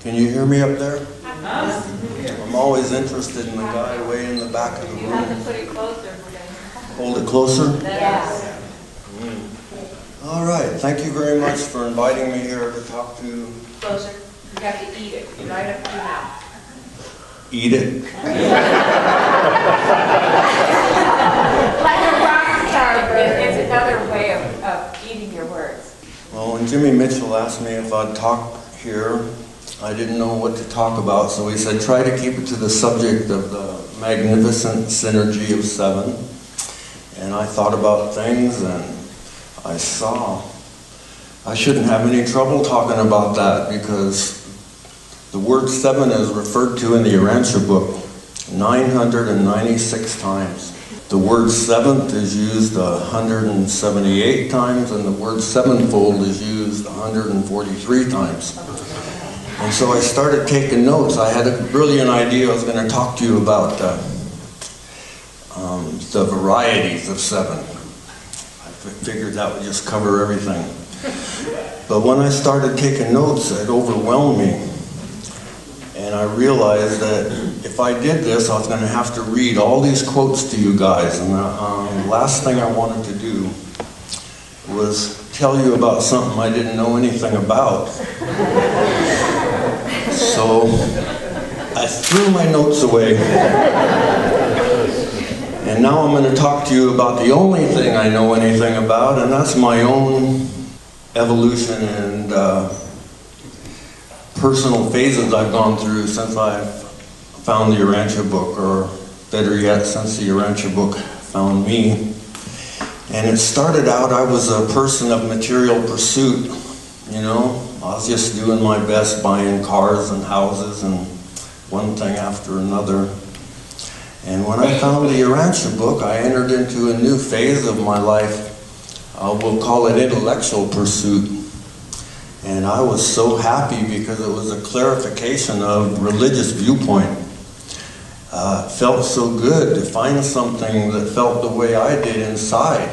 Can you hear me up there? I'm always interested in the guy way in the back of the room. You have to put it closer. Hold it closer? Yes. All right. Thank you very much for inviting me here to talk to... Closer. You have to eat it right up to your mouth. Eat it? Like a rock star, Bert. It's another way of eating your words. Well, when Jimmy Mitchell asked me if I'd talk here, I didn't know what to talk about, so he said, try to keep it to the subject of the magnificent synergy of seven. And I thought about things, and I saw I shouldn't have any trouble talking about that, because the word seven is referred to in the Urantia book 996 times. The word seventh is used 178 times, and the word sevenfold is used 143 times. And so I started taking notes. I had a brilliant idea. I was going to talk to you about the varieties of seven. I figured that would just cover everything. But when I started taking notes, it overwhelmed me. And I realized that if I did this, I was going to have to read all these quotes to you guys. And the last thing I wanted to do was tell you about something I didn't know anything about. So I threw my notes away. And now I'm going to talk to you about the only thing I know anything about, and that's my own evolution and personal phases I've gone through since I've found the Urantia book, or better yet, since the Urantia book found me. And it started out, I was a person of material pursuit, you know. I was just doing my best, buying cars and houses and one thing after another. And when I found the Urantia book, I entered into a new phase of my life. We'll call it intellectual pursuit. And I was so happy because it was a clarification of religious viewpoint. It felt so good to find something that felt the way I did inside.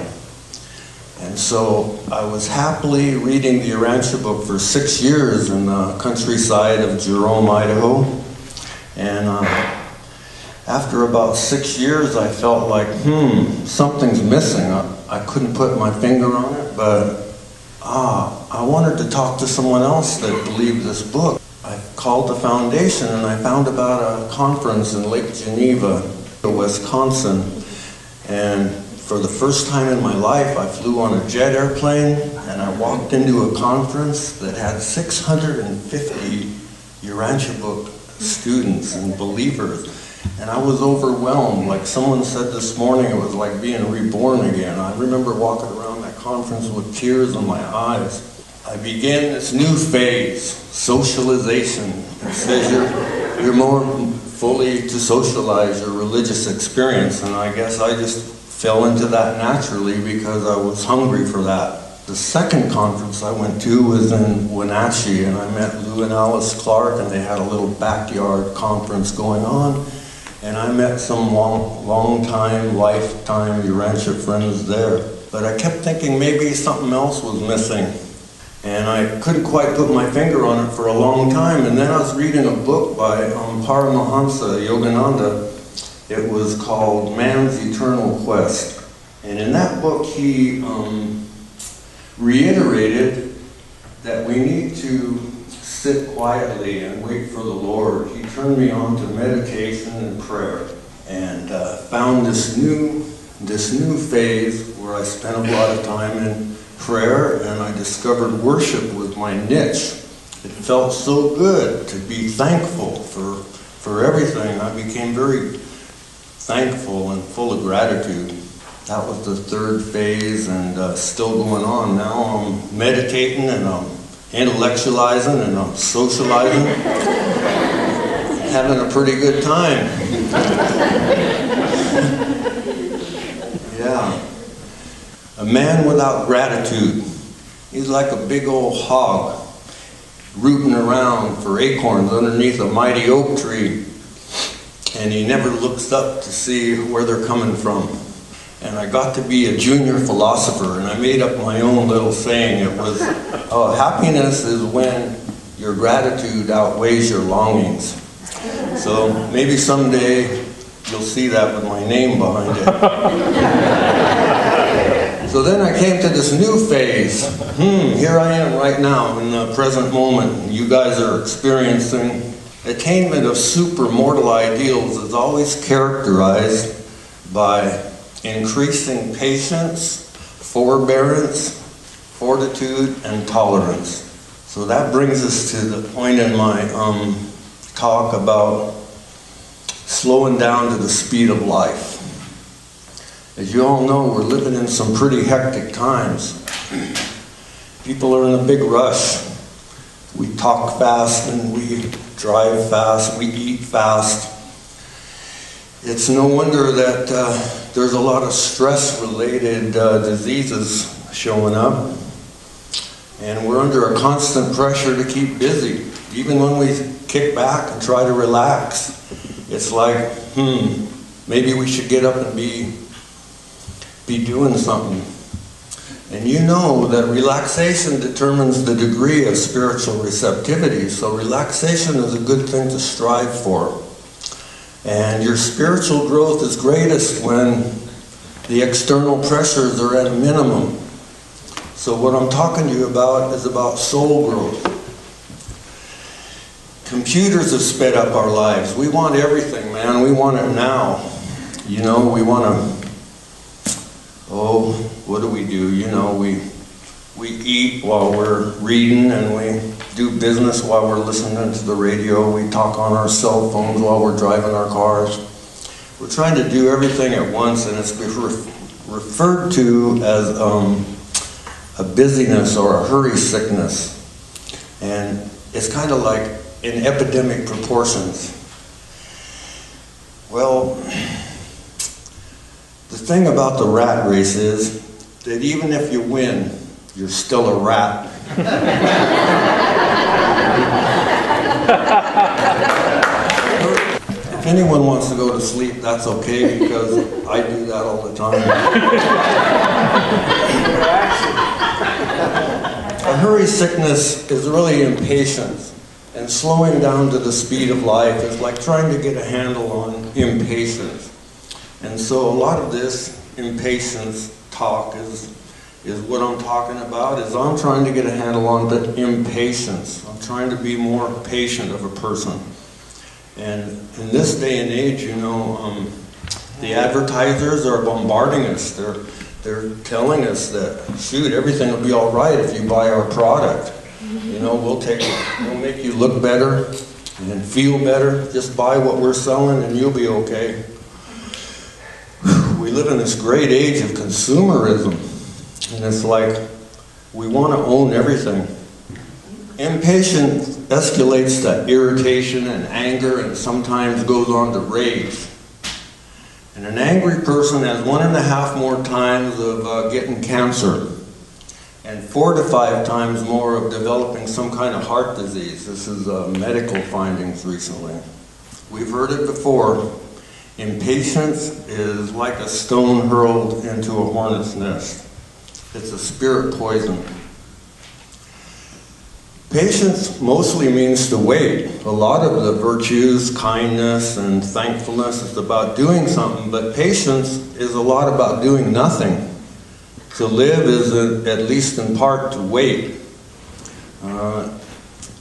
And so I was happily reading the Urantia book for 6 years in the countryside of Jerome, Idaho. And after about 6 years, I felt like, something's missing. I couldn't put my finger on it, but I wanted to talk to someone else that believed this book. I called the foundation and I found about a conference in Lake Geneva, Wisconsin. And for the first time in my life, I flew on a jet airplane and I walked into a conference that had 650 Urantia book students and believers. And I was overwhelmed. Like someone said this morning, it was like being reborn again. I remember walking around that conference with tears in my eyes. I began this new phase, socialization. It says you're more fully to socialize your religious experience, and I guess I just fell into that naturally because I was hungry for that. The second conference I went to was in Wenatchee, and I met Lou and Alice Clark, and they had a little backyard conference going on, and I met some long-time, lifetime Urantia friends there. But I kept thinking maybe something else was missing. And I couldn't quite put my finger on it for a long time. And then I was reading a book by Paramahansa Yogananda. It was called Man's Eternal Quest. And in that book, he reiterated that we need to sit quietly and wait for the Lord. He turned me on to meditation and prayer, and found this new phase where I spent a lot of time in prayer, and I discovered worship was my niche. It felt so good to be thankful for everything. I became very thankful and full of gratitude. That was the third phase, and still going on. Now I'm meditating, and I'm intellectualizing, and I'm socializing, having a pretty good time. Yeah. A man without gratitude, he's like a big old hog rooting around for acorns underneath a mighty oak tree, and he never looks up to see where they're coming from. And I got to be a junior philosopher, and I made up my own little saying. It was, happiness is when your gratitude outweighs your longings. So maybe someday you'll see that with my name behind it. So then I came to this new phase. Here I am right now in the present moment. You guys are experiencing attainment of supermortal ideals is always characterized by increasing patience, forbearance, fortitude, and tolerance. So that brings us to the point in my talk about slowing down to the speed of life. As you all know, we're living in some pretty hectic times. People are in a big rush. We talk fast and we drive fast, we eat fast. It's no wonder that there's a lot of stress-related diseases showing up. And we're under a constant pressure to keep busy. Even when we kick back and try to relax, it's like, maybe we should get up and be doing something. And you know that relaxation determines the degree of spiritual receptivity, so relaxation is a good thing to strive for. And your spiritual growth is greatest when the external pressures are at a minimum. So what I'm talking to you about is about soul growth. Computers have sped up our lives. We want everything, man. We want it now. You know, we want to, what do? You know, we eat while we're reading, and we do business while we're listening to the radio. We talk on our cell phones while we're driving our cars. We're trying to do everything at once, and it's referred to as a busyness or a hurry sickness. And it's kind of like in epidemic proportions. Well, the thing about the rat race is that even if you win, you're still a rat. If anyone wants to go to sleep, that's okay, because I do that all the time. A hurry sickness is really impatience, and slowing down to the speed of life is like trying to get a handle on impatience. And so a lot of this impatience talk is what I'm talking about, is I'm trying to get a handle on the impatience. I'm trying to be more patient of a person. And in this day and age, you know, the advertisers are bombarding us. They're telling us that, shoot, everything will be all right if you buy our product. You know, we'll make you look better and feel better. Just buy what we're selling and you'll be okay. We live in this great age of consumerism, and it's like we want to own everything. Impatience escalates to irritation and anger, and sometimes goes on to rage. And an angry person has 1.5 more times of getting cancer, and 4 to 5 times more of developing some kind of heart disease. This is medical findings recently. We've heard it before. Impatience is like a stone hurled into a hornet's nest. It's a spirit poison. Patience mostly means to wait. A lot of the virtues, kindness and thankfulness, is about doing something, but patience is a lot about doing nothing. To live is, at least in part, to wait.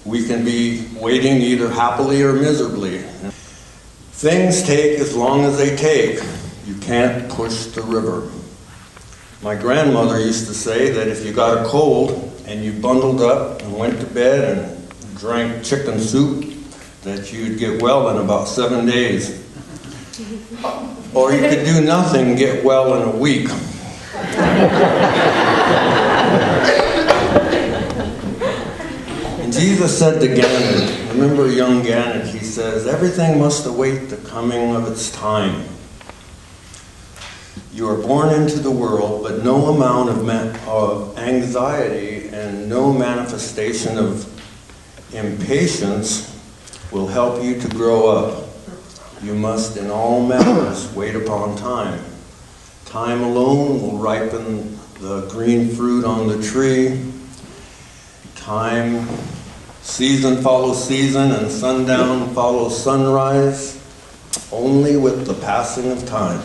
We can be waiting either happily or miserably. Things take as long as they take. You can't push the river. My grandmother used to say that if you got a cold and you bundled up and went to bed and drank chicken soup, that you'd get well in about 7 days. Or you could do nothing and get well in a week. And Jesus said to Gannon, remember young Gannon, he says, everything must await the coming of its time. You are born into the world, but no amount of anxiety and no manifestation of impatience will help you to grow up. You must in all matters wait upon time. Time alone will ripen the green fruit on the tree. Time Season follows season and sundown follows sunrise, only with the passing of time.